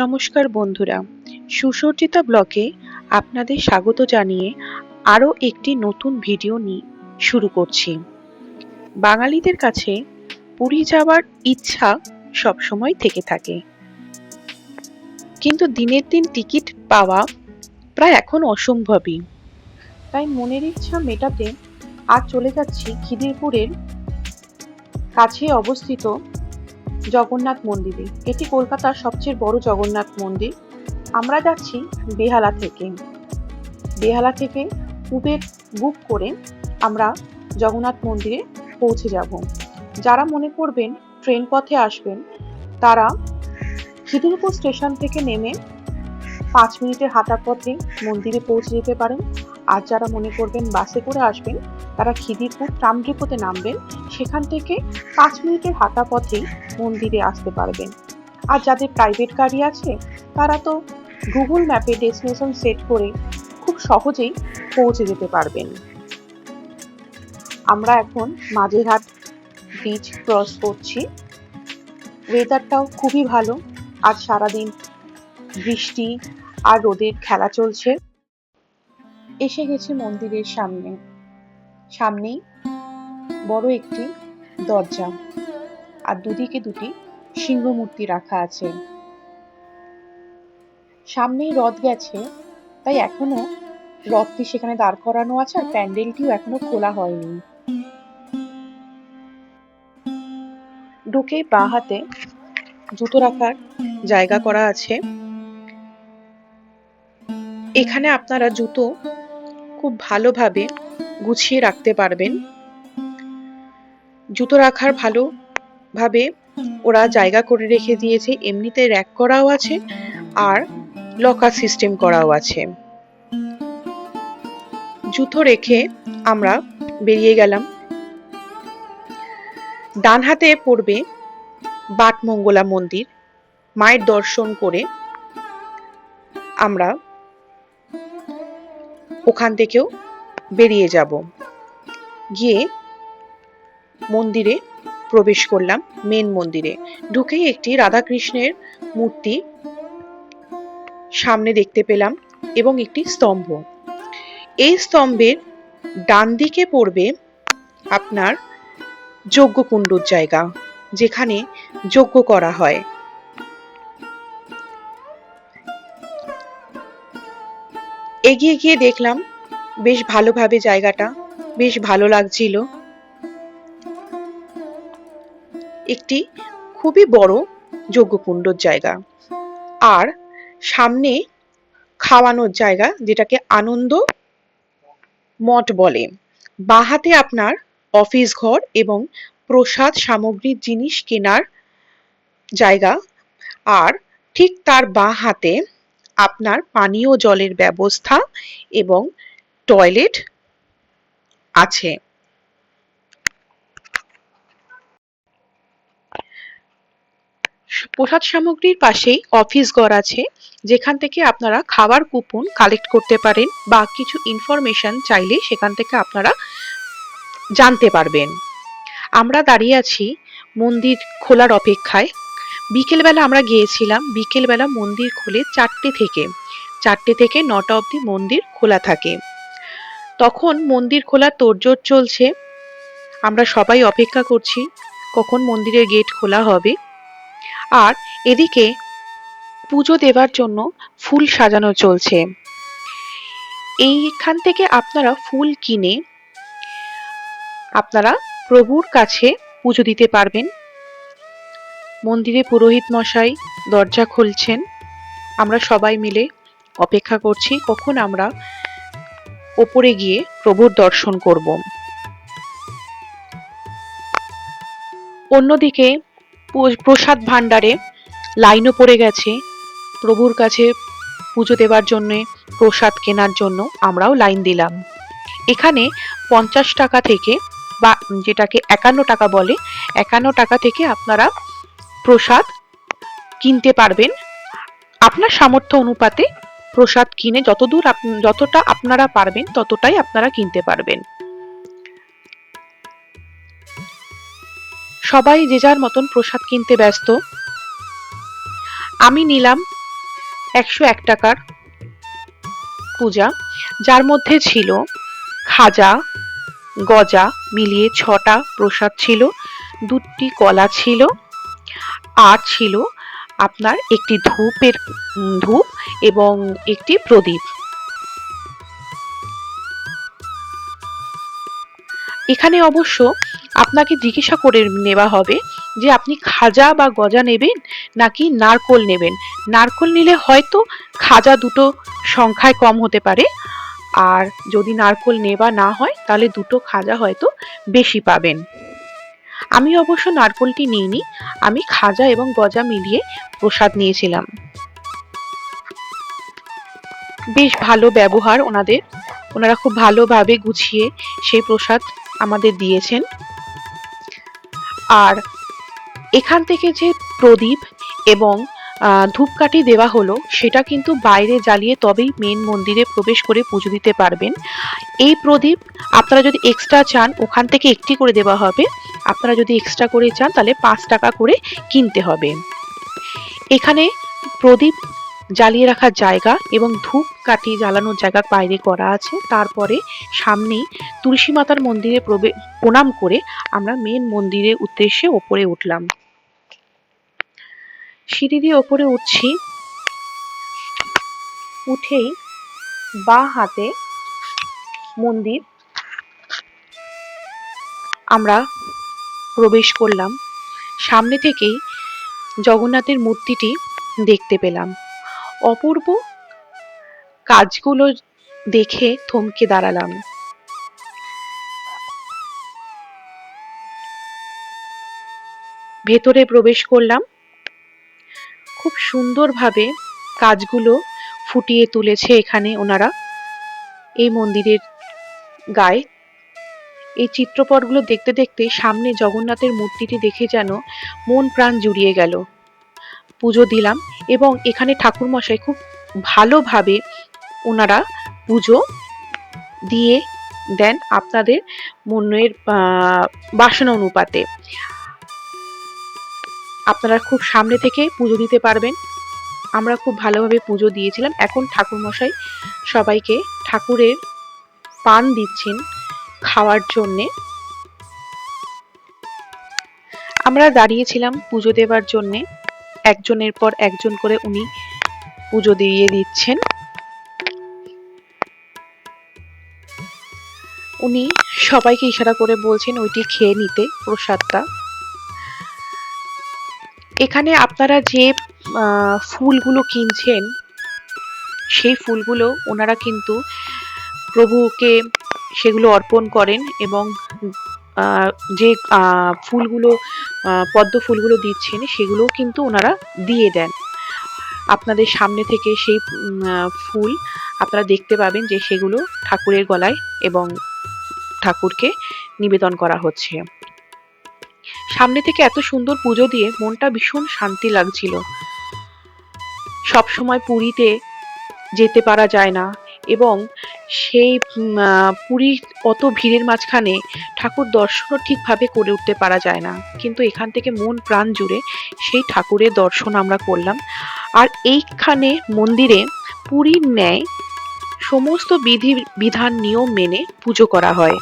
নমস্কার বন্ধুরা, সুসজ্জিতা ব্লগে আপনাদের স্বাগত জানিয়ে আরও একটি নতুন ভিডিও নিয়ে শুরু করছি। বাঙালিদের কাছে পুরী যাওয়ার ইচ্ছা সবসময় থেকে থাকে, কিন্তু দিনের দিন টিকিট পাওয়া প্রায় এখন অসম্ভবই। তাই মনের ইচ্ছা মেটাতে আজ চলে যাচ্ছি খিদিরপুরের কাছে অবস্থিত জগন্নাথ মন্দিরে। এটি কলকাতার সবচেয়ে বড় জগন্নাথ মন্দির। আমরা যাচ্ছি বেহালা থেকে উবের বুক করে আমরা জগন্নাথ মন্দিরে পৌঁছে যাব। যারা মনে করবেন ট্রেন পথে আসবেন, তারা খিদিরপুর স্টেশন থেকে নেমে 5 মিনিটের হাঁটা পথে মন্দিরে পৌঁছে যেতে পারেন। আর যারা মনে করবেন বাসে করে আসবেন, তারা খিদিরপুর ট্রাম ডিপোতে নামবেন, সেখান থেকে 5 মিনিটের হাঁটা পথেই মন্দিরে আসতে পারবেন। আর যাদের প্রাইভেট গাড়ি আছে, তারা তো গুগল ম্যাপে ডেস্টিনেশন সেট করে খুব সহজেই পৌঁছে যেতে পারবেন। আমরা এখন মাঝেরহাট ব্রিজ ক্রস করছি। ওয়েদারটাও খুবই ভালো, আজ সারাদিন বৃষ্টি আর রোদের খেলা চলছে। এসে গেছি মন্দিরের সামনেই বড় একটি দরজা, আর দুদিকে দুটি সিংহ মূর্তি রাখা আছে। সামনেই রথ গেছে, তাই এখনো রথটি সেখানে দাঁড় করানো আছে, আর প্যান্ডেলটিও এখনো খোলা হয়নি। ঢুকেই বাঁ হাতে জুতো রাখার জায়গা করা আছে। এখানে আপনারা জুতো খুব ভালোভাবে গুছিয়ে রাখতে পারবেন। জুতো রাখার ভালোভাবে ওরা জায়গা করে রেখে দিয়েছে, এমনিতে র‍্যাক করাও আছে আর লকার সিস্টেম করাও আছে। জুতো রেখে আমরা বেরিয়ে গেলাম। ডান হাতে পড়বে বাটমঙ্গলা মন্দির। মায়ের দর্শন করে আমরা ওখান থেকেও বেরিয়ে যাব। গিয়ে মন্দিরে প্রবেশ করলাম। মেন মন্দিরে ঢুকেই একটি রাধাকৃষ্ণের মূর্তি সামনে দেখতে পেলাম এবং একটি স্তম্ভ। এই স্তম্ভের ডান দিকে পড়বে আপনার যজ্ঞকুণ্ডর জায়গা, যেখানে যজ্ঞ করা হয়। এগিয়ে গিয়ে দেখলাম বেশ ভালোভাবে জায়গাটা বেশ ভালো লাগছিল। একটি খুবই বড় যজ্ঞকুণ্ডর জায়গা, আর সামনে খাওয়ানোর জায়গা, যেটাকে আনন্দ মঠ বলে। বাঁ হাতে আপনার অফিস ঘর এবং প্রসাদ সামগ্রীর জিনিস কেনার জায়গা, আর ঠিক তার বাঁ হাতে আপনার পানীয় জলের ব্যবস্থা এবং টয়লেট আছে। প্রসাদ সামগ্রীর পাশেই অফিস ঘর আছে, যেখান থেকে আপনারা খাবার কুপন কালেক্ট করতে পারেন বা কিছু ইনফরমেশন চাইলে সেখান থেকে আপনারা জানতে পারবেন। আমরা দাঁড়িয়ে আছি মন্দির খোলার অপেক্ষায়। বিকেলবেলা আমরা গিয়েছিলাম। বিকেলবেলা মন্দির খোলে 4টে থেকে 9টা অবধি মন্দির খোলা থাকে। তখন মন্দির খোলার তোড়জোড় চলছে। আমরা সবাই অপেক্ষা করছি কখন মন্দিরের গেট খোলা হবে। আর এদিকে পুজো দেওয়ার জন্য ফুল সাজানো চলছে। এইখান থেকে আপনারা ফুল কিনে আপনারা প্রভুর কাছে পুজো দিতে পারবেন। মন্দিরে পুরোহিত মশাই দরজা খুলছেন। আমরা সবাই মিলে অপেক্ষা করছি কখন আমরা ওপরে গিয়ে প্রভুর দর্শন করব। অন্যদিকে প্রসাদ ভাণ্ডারে লাইনও পড়ে গেছে। প্রভুর কাছে পুজো দেওয়ার জন্য, প্রসাদ কেনার জন্য আমরাও লাইন দিলাম। এখানে 50 টাকা থেকে, বা যেটাকে 51 টাকা বলে, 51 টাকা থেকে আপনারা প্রসাদ কিনতে পারবেন। আপনার সামর্থ্য অনুপাতে প্রসাদ কিনে যতটা আপনারা পারবেন ততটাই আপনারা কিনতে পারবেন। সবাই যে যার মতন প্রসাদ কিনতে ব্যস্ত। আমি নিলাম 101 টাকার পূজা, যার মধ্যে ছিল খাজা, গজা মিলিয়ে 6টা প্রসাদ ছিল, 2টি কলা ছিল, আর ছিল আপনার একটি ধূপ এবং একটি প্রদীপ। এখানে অবশ্য আপনাকে জিজ্ঞাসা করে নেওয়া হবে যে আপনি খাজা বা গজা নেবেন নাকি নারকোল নেবেন। নারকোল নিলে হয়তো খাজা দুটো সংখ্যায় কম হতে পারে, আর যদি নারকোল নেওয়া না হয় তাহলে দুটো খাজা হয়তো বেশি পাবেন। আমি অবশ্য নারকোলটি নিইনি, আমি খাজা এবং গজা মিলিয়ে প্রসাদ নিয়েছিলাম। বেশ ভালো ব্যবহার ওনাদের, ওনারা খুব ভালোভাবে গুছিয়ে সেই প্রসাদ আমাদের দিয়েছেন। আর এখান থেকে যে প্রদীপ এবং ধূপকাঠি দেওয়া হলো সেটা কিন্তু বাইরে জ্বালিয়ে তবেই মেন মন্দিরে প্রবেশ করে পুজো দিতে পারবেন। এই প্রদীপ আপনারা যদি এক্সট্রা চান ওখান থেকে একটি করে দেওয়া হবে, আপনারা যদি এক্সট্রা করে চান তাহলে 5 টাকা করে কিনতে হবে। এখানে প্রদীপ জ্বালিয়ে রাখার জায়গা এবং ধূপকাঠি জ্বালানোর জায়গা বাইরে করা আছে। তারপরে সামনেই তুলসী মাতার মন্দিরে প্রণাম করে আমরা মেন মন্দিরের উদ্দেশ্যে ওপরে উঠলাম। সিঁড়ি দিয়ে ওপরে উঠছি, উঠেই বাঁ হাতে মন্দির আমরা প্রবেশ করলাম। সামনে থেকেই জগন্নাথের মূর্তিটি দেখতে পেলাম। অপূর্ব কাজগুলো দেখে থমকে দাঁড়ালাম। ভেতরে প্রবেশ করলাম। খুব সুন্দরভাবে কাজগুলো ফুটিয়ে তুলেছে এখানে ওনারা এই মন্দিরের গায়ে। এই চিত্রপটগুলো দেখতে দেখতে সামনে জগন্নাথের মূর্তিটি দেখে যেন মন প্রাণ জুড়িয়ে গেল। পুজো দিলাম এবং এখানে ঠাকুরমশাই খুব ভালোভাবে ওনারা পুজো দিয়ে দেন আপনাদের মনের বাসনা অনুপাতে। আপনারা খুব সামনে থেকে পুজো দিতে পারবেন। আমরা খুব ভালোভাবে পুজো দিয়েছিলাম। এখন ঠাকুরমশাই সবাইকে ঠাকুরের পান দিচ্ছেন খাওয়ার জন্যে। আমরা দাঁড়িয়েছিলাম পুজো দেওয়ার জন্যে, একজনের পর একজন করে উনি পুজো দিয়ে দিচ্ছেন। উনি সবাইকে ইশারা করে বলছেন ওইটি খেয়ে নিতে প্রসাদটা। এখানে আপনারা যে ফুলগুলো কিনছেন সেই ফুলগুলো ওনারা কিন্তু প্রভুকে সেগুলো অর্পণ করেন এবং যে ফুলগুলো পদ্ম ফুলগুলো দিচ্ছেন সেগুলোও কিন্তু ওনারা দিয়ে দেন। আপনাদের সামনে থেকে সেই ফুল আপনারা দেখতে পাবেন যে সেগুলো ঠাকুরের গলায় এবং ঠাকুরকে নিবেদন করা হচ্ছে। সামনে থেকে এত সুন্দর পুজো দিয়ে মনটা ভীষণ শান্তি লাগছিল। সব সময় পুরীতে যেতে পারা যায় না এবং সেই পুরী অত ভিড়ের মাঝখানে ঠাকুর দর্শনও ঠিকভাবে করে উঠতে পারা যায় না, কিন্তু এখান থেকে মন প্রাণ জুড়ে সেই ঠাকুরের দর্শন আমরা করলাম। আর এইখানে মন্দিরে পুরীর ন্যায় সমস্ত বিধি বিধান নিয়ম মেনে পুজো করা হয়।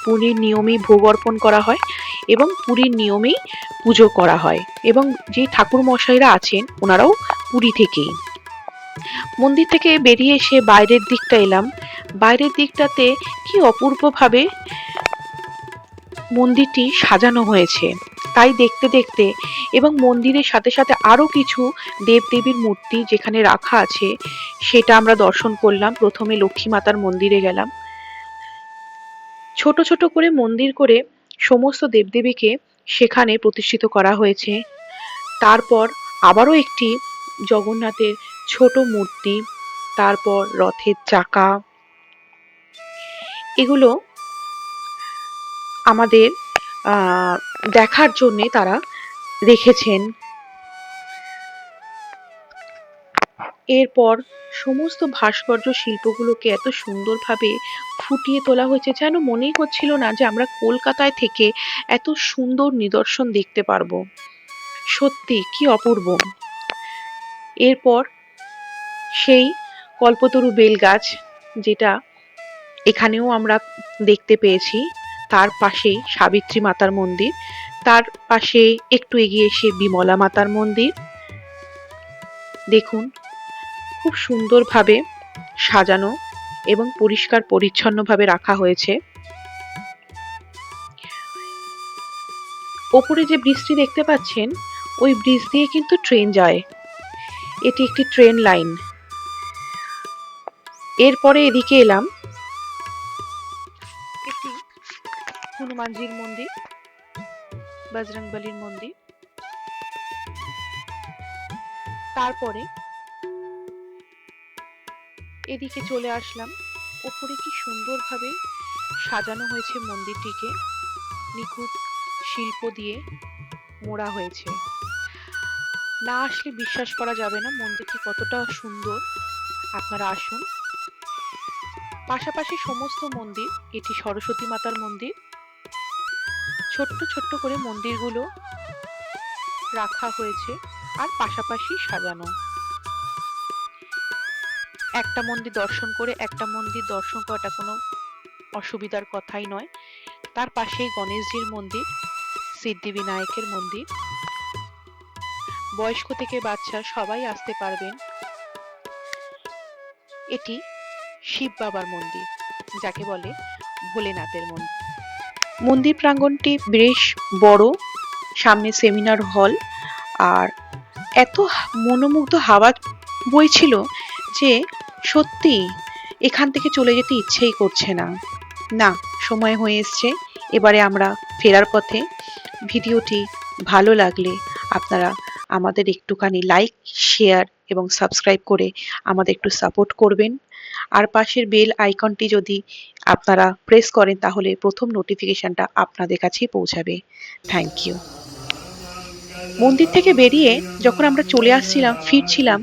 পুরীর নিয়মেই ভোগ অর্পণ করা হয় এবং পুরীর নিয়মেই পুজো করা হয় এবং যে ঠাকুর মশাইরা আছেন ওনারাও পুরী থেকেই। মন্দির থেকে বেরিয়ে এসে বাইরের দিকটা এলাম। বাইরের দিকটাতে কি অপূর্বভাবে মন্দিরটি সাজানো হয়েছে তাই দেখতে দেখতে, এবং মন্দিরের সাথে সাথে আরো কিছু দেবদেবীর মূর্তি যেখানে রাখা আছে সেটা আমরা দর্শন করলাম। প্রথমে লক্ষ্মী মাতার মন্দিরে গেলাম। ছোট ছোট করে মন্দির করে সমস্ত দেবদেবীকে সেখানে প্রতিষ্ঠিত করা হয়েছে। তারপর আবারও একটি জগন্নাথের ছোট মূর্তি, তারপর রথের চাকা, এগুলো আমাদের দেখার জন্য তারা রেখেছেন। এরপর সমস্ত ভাস্কর্য শিল্পগুলোকে এত সুন্দরভাবে ফুটিয়ে তোলা হয়েছে যেন মনেই হচ্ছিল না যে আমরা কলকাতায় থেকে এত সুন্দর নিদর্শন দেখতে পারবো। সত্যি কি অপূর্ব। এরপর সেই কল্পতরু বেল গাছ, যেটা এখানেও আমরা দেখতে পেয়েছি। তার পাশেই সাবিত্রী মাতার মন্দির, তার পাশে একটু এগিয়ে এসে বিমলা মাতার মন্দির। দেখুন খুব সুন্দরভাবে সাজানো এবং পরিষ্কার পরিচ্ছন্নভাবে রাখা হয়েছে। ওপরে যে ব্রিজটি দেখতে পাচ্ছেন, ওই ব্রিজ দিয়ে কিন্তু ট্রেন যায়। এটি একটি ট্রেন লাইন। এরপরে এদিকে এলাম, এটি হনুমানজির মন্দির, বজরংবলির মন্দির। তারপরে এদিকে চলে আসলাম, ওপরে কি সুন্দরভাবে সাজানো হয়েছে মন্দিরটিকে, নিখুঁত শিল্প দিয়ে মোড়া হয়েছে। না আসলে বিশ্বাস করা যাবে না মন্দিরটি কতটা সুন্দর। আপনারা আসুন। পাশাপাশি সমস্ত মন্দির, এটি সরস্বতী মাতার মন্দির। ছোট্ট ছোট্ট করে মন্দিরগুলো রাখা হয়েছে আর পাশাপাশি সাজানো। একটা মন্দির দর্শন করে একটা মন্দির দর্শন করাটা কোনো অসুবিধার কথাই নয়। তার পাশেই গণেশজির মন্দির, সিদ্ধিবিনায়কের মন্দির। বয়স্ক থেকে বাচ্চা সবাই আসতে পারবেন। এটি শিব বাবার মন্দির, যাকে বলে ভোলেনাথের মন্দির। মন্দির প্রাঙ্গণটি বেশ বড়, সামনে সেমিনার হল, আর এত মনোমুগ্ধ হাওয়া বইছিল যে সত্যি এখান থেকে চলে যেতে ইচ্ছেই করছে না। না, সময় হয়ে এসছে, এবারে আমরা ফেরার পথে। ভিডিওটি ভালো লাগলে আপনারা আমাদের একটুখানি লাইক, শেয়ার এবং সাবস্ক্রাইব করে আমাদের একটু সাপোর্ট করবেন। আর পাশের বেল আইকনটি যদি আপনারা প্রেস করেন তাহলে প্রথম নোটিফিকেশনটা আপনাদের কাছেই পৌঁছাবে। Thank you. মন্দির থেকে বেরিয়ে যখন আমরা চলে আসছিলাম, ফিরছিলাম,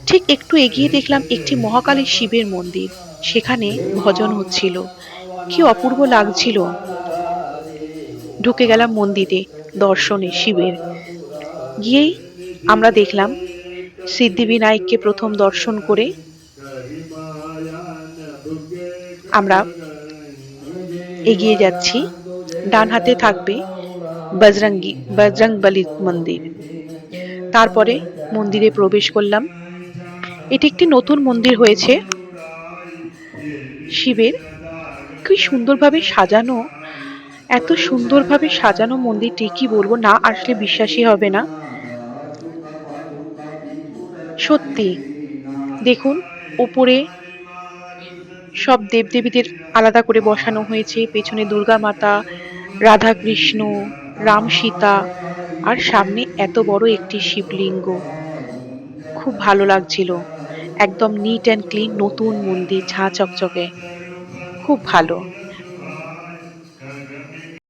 ঠিক একটু এগিয়ে দেখলাম একটি মহাকালী শিবের মন্দির। সেখানে ভজন হচ্ছিল, কি অপূর্ব লাগছিল। ঢুকে গেলাম মন্দিরে দর্শনে শিবের। গিয়েই আমরা দেখলাম সিদ্ধিবিনায়ককে প্রথম দর্শন করে আমরা এগিয়ে যাচ্ছি। ডান হাতে থাকবে বজরংবলী মন্দির। তারপরে মন্দিরে প্রবেশ করলাম। এটি একটি নতুন মন্দির হয়েছে শিবের, কি সুন্দরভাবে সাজানো। এত সুন্দরভাবে সাজানো মন্দিরটি কি বলবো, না আসলে বিশ্বাসই হবে না। সত্যি দেখুন, উপরে সব দেবদেবীদের আলাদা করে বসানো হয়েছে। পেছনে দুর্গা মাতা, রাধা কৃষ্ণ, রাম সীতা, আর সামনে এত বড় একটি শিবলিঙ্গ। খুব ভালো লাগছিল। একদম নিট অ্যান্ড ক্লিন নতুন মন্দির, ঝাঁ চকচকে, খুব ভালো।